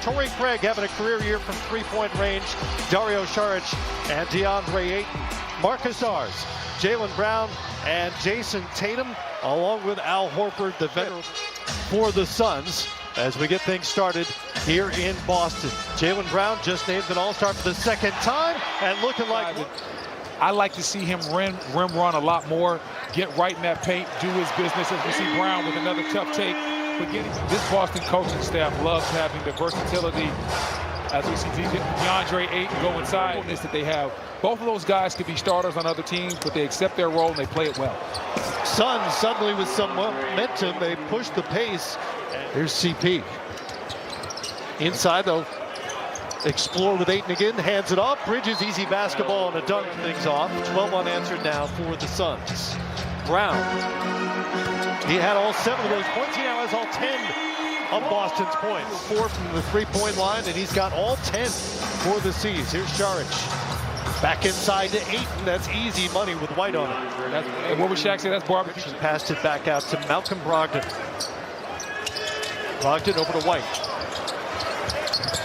Torrey Craig having a career year from three-point range. Dario Saric and DeAndre Ayton. Marcus Ars, Jaylen Brown, and Jason Tatum, along with Al Horford, the veteran for the Suns, as we get things started here in Boston. Jaylen Brown just named an All-Star for the second time and looking like... I like to see him rim run a lot more, get right in that paint, do his business, as we see Brown with another tough take. But this Boston coaching staff loves having the versatility, as we see DeAndre Ayton go inside. That they have. Both of those guys could be starters on other teams, but they accept their role and they play it well. Suns suddenly with some momentum, they push the pace. Here's CP. Inside though, explore with Ayton again, hands it off. Bridges, easy basketball and a dunk, things off. 12 unanswered now for the Suns. Brown. He had all 7 of those points. He now has all 10 of Boston's points. 4 from the three-point line, and he's got all 10 for the C's. Here's Saric. Back inside to Ayton. That's easy money with White on it. And what would Shaq say? That's barbecue. Passed it back out to Malcolm Brogdon. Brogdon over to White.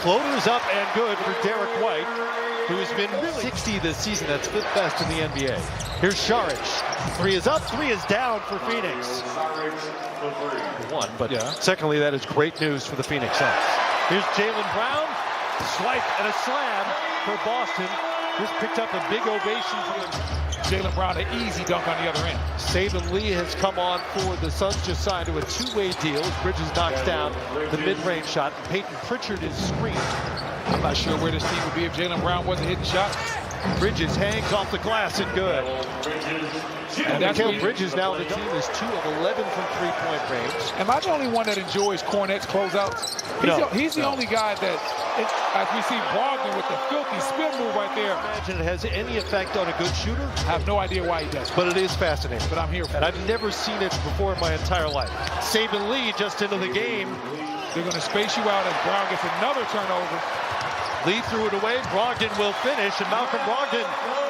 Floaters up and good for Derek White, who has been 60 this season. That's 5th best in the NBA. Here's Saric. 3 is up, 3 is down for Phoenix. One, but secondly, that is great news for the Phoenix Suns. Here's Jaylen Brown. Swipe and a slam for Boston. Just picked up a big ovation from Jaylen Brown, an easy dunk on the other end. Saban Lee has come on for the Suns, just signed to a 2-way deal. Bridges knocks down the mid-range shot. Peyton Pritchard is screened. I'm not sure where this team would be if Jaylen Brown wasn't hitting shots. Bridges hangs off the glass and good. And Mikal Bridges now the team is 2 of 11 from three-point range. Am I the only one that enjoys Cornette's closeouts? He's the only guy that, as we see Brogdon with the filthy spin move right there. Imagine it has any effect on a good shooter. I have no idea why he does it. But it is fascinating. But I'm here for it. And I've never seen it before in my entire life. Saban Lee just into the game. They're going to space you out as Brown gets another turnover. Lee threw it away. Brogdon will finish, and Malcolm Brogdon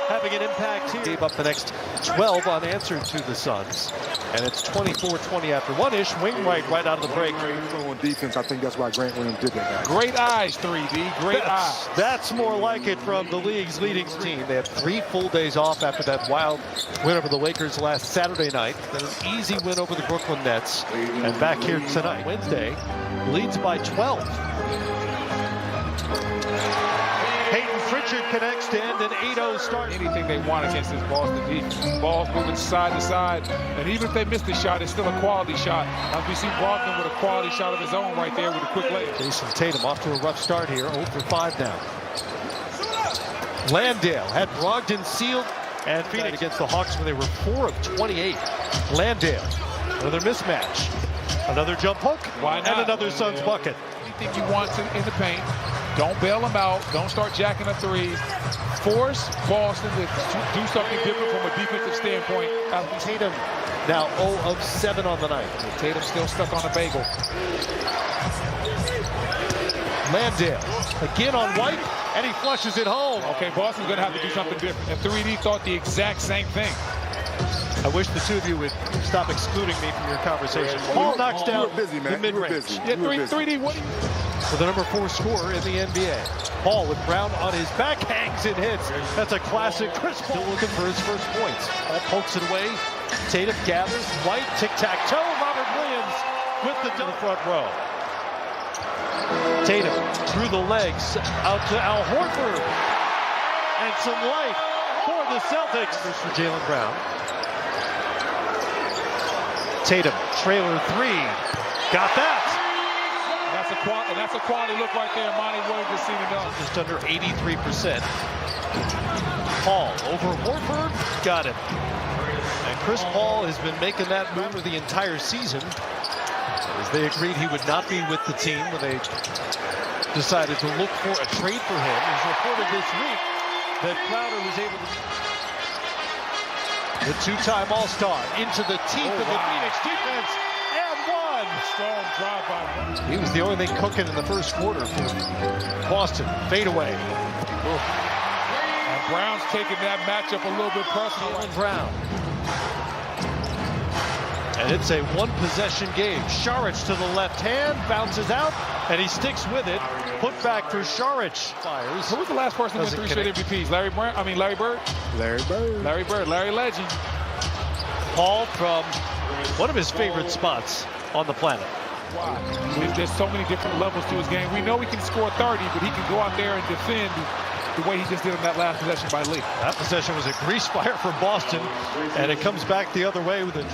having an impact here. Gave up the next 12 unanswered to the Suns. And it's 24-20 after one-ish. Wainwright right out of the break. On defense, I think that's why Grant Williams did that. Great eyes, 3D. Great eyes. That's more like it from the league's leading team. They had 3 full days off after that wild win over the Lakers last Saturday night. Then an easy win over the Brooklyn Nets. And back here tonight, Wednesday, leads by 12. Pritchard connects to end an 8-0 start. Anything they want against this Boston defense. Ball's moving side to side. And even if they miss the shot, it's still a quality shot. As we see Brogdon with a quality shot of his own right there with a quick layup. Jason Tatum off to a rough start here. 0 for 5 now. Landale had Brogdon sealed and Phoenix against the Hawks when they were 4 of 28. Landale, another mismatch. Another jump hook. Why not? And another Suns bucket. Anything you want in the paint. Don't bail them out. Don't start jacking up threes. Force Boston to do something different from a defensive standpoint. Tatum now 0 of 7 on the night. Tatum still stuck on a bagel. Landale again on White, and he flushes it home. Okay, Boston's going to have to do something different. And 3D thought the exact same thing. I wish the 2 of you would stop excluding me from your conversation. Paul knocks down the mid-range. Yeah, 3D, what do you... For the number 4 scorer in the NBA. Paul with Brown on his back, hangs and hits. That's a classic. Chris Paul still looking for his first points. Paul pokes it away. Tatum gathers. White, tic-tac-toe. Robert Williams with the front row. Tatum through the legs out to Al Horford. And some life for the Celtics. This for Jaylen Brown. Tatum, trailer 3. Got that. That's a quality look right there. Monty Williams has seen enough. Just under 83%. Paul over Horford. Got it. And Chris Paul has been making that move the entire season, as they agreed he would not be with the team when they decided to look for a trade for him. It was reported this week that Crowder was able to... The 2-time All-Star into the teeth of the Phoenix defense. Strong drive by. He was the only thing cooking in the first quarter for Boston. Fade away. And Brown's taking that matchup a little bit personal. Brown. And it's a one-possession game. Šarić to the left hand, bounces out, and he sticks with it. Put back for Šarić. Fires. Who was the last person to win 3 straight MVPs? Larry Bird? Larry Bird? Larry Bird, Larry Legend. Paul from one of his favorite spots on the planet. Why? There's so many different levels to his game. We know he can score 30, but he can go out there and defend the way he just did on that last possession by Lee. That possession was a grease fire for Boston, and it comes back the other way with it.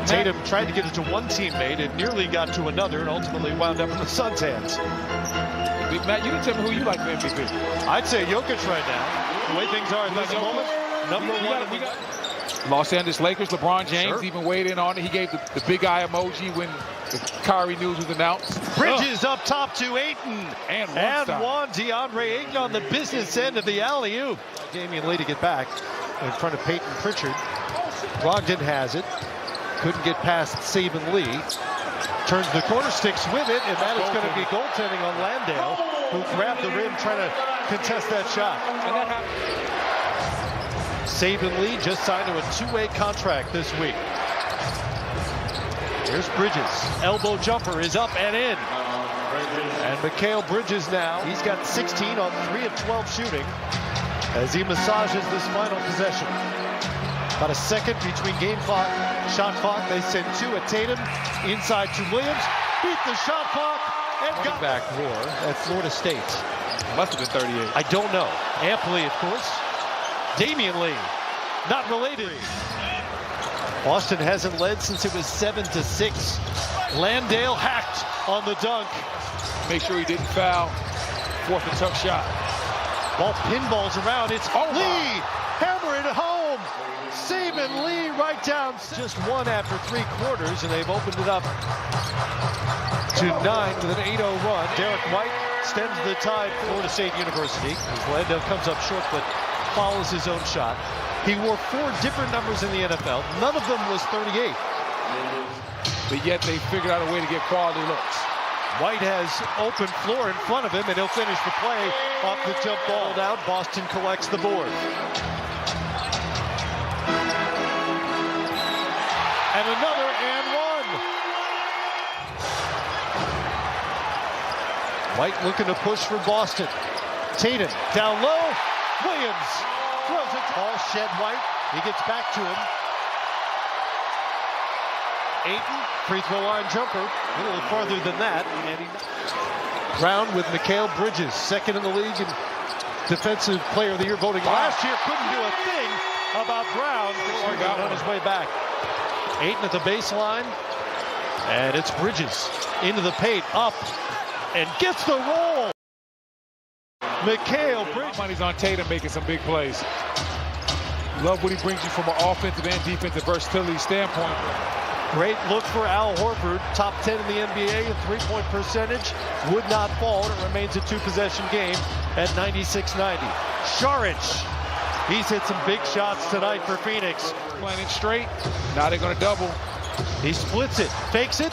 Tatum tried to get it to one teammate. It nearly got to another and ultimately wound up in the Suns' hands. Matt, you didn't tell me who you like for MVP. I'd say Jokic right now. The way things are in this moment, number one in the Los Angeles Lakers, LeBron James Sure. even weighed in on it. He gave the big eye emoji when the Kyrie news was announced. Bridges up top to Ayton. And one. DeAndre Ayton on the business end of the alley-oop. Damian Lee to get back in front of Peyton Pritchard. Brogdon has it. Couldn't get past Saban Lee. Turns the corner, sticks with it, and that is going to be goaltending on Landale, who grabbed the rim trying to contest that shot. And that happened. Saban Lee just signed to a two-way contract this week. Here's Bridges. Elbow jumper is up and in. And Mikal Bridges now, he's got 16 on 3 of 12 shooting as he massages this final possession. About a second between game clock, shot clock. They send 2 at Tatum, inside to Williams. Beat the shot clock and got back war at Florida State. Must have been 38. I don't know. Amply, of course. Damian Lee, not related. Boston hasn't led since it was 7-6. Landale hacked on the dunk. Make sure he didn't foul. Fourth and tough shot. Ball pinballs around. It's Lee, hammer it home. Saban Lee right down. Just one after 3 quarters, and they've opened it up to 9 with an 8-0 run. Derek White stems the tide for Florida State University. Landale comes up short, but follows his own shot. He wore 4 different numbers in the NFL. None of them was 38. But yet they figured out a way to get quality looks. White has open floor in front of him, and he'll finish the play off the jump ball. Out, Boston collects the board. And another and one. White looking to push for Boston. Tatum down low. Williams throws it. Ball shed White. He gets back to him. Ayton, free throw line jumper. A little farther than that. Brown with Mikal Bridges, second in the league in Defensive Player of the Year voting. Last year couldn't do a thing about Brown. Got on his way back. Ayton at the baseline. And it's Bridges into the paint, up, and gets the roll. Mikal Bridges. Money's on Tatum making some big plays. Love what he brings you from an offensive and defensive versatility standpoint. Great look for Al Horford, top 10 in the NBA in three-point percentage. Would not fall, and it remains a 2-possession game at 96-90. Šarić, he's hit some big shots tonight for Phoenix. Playing it straight, now they're going to double. He splits it, fakes it,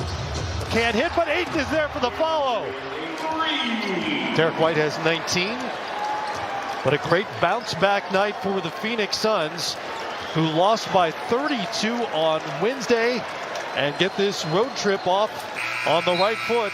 can't hit, but Ayton is there for the follow. Derek White has 19, but a great bounce-back night for the Phoenix Suns, who lost by 32 on Wednesday, and get this road trip off on the right foot.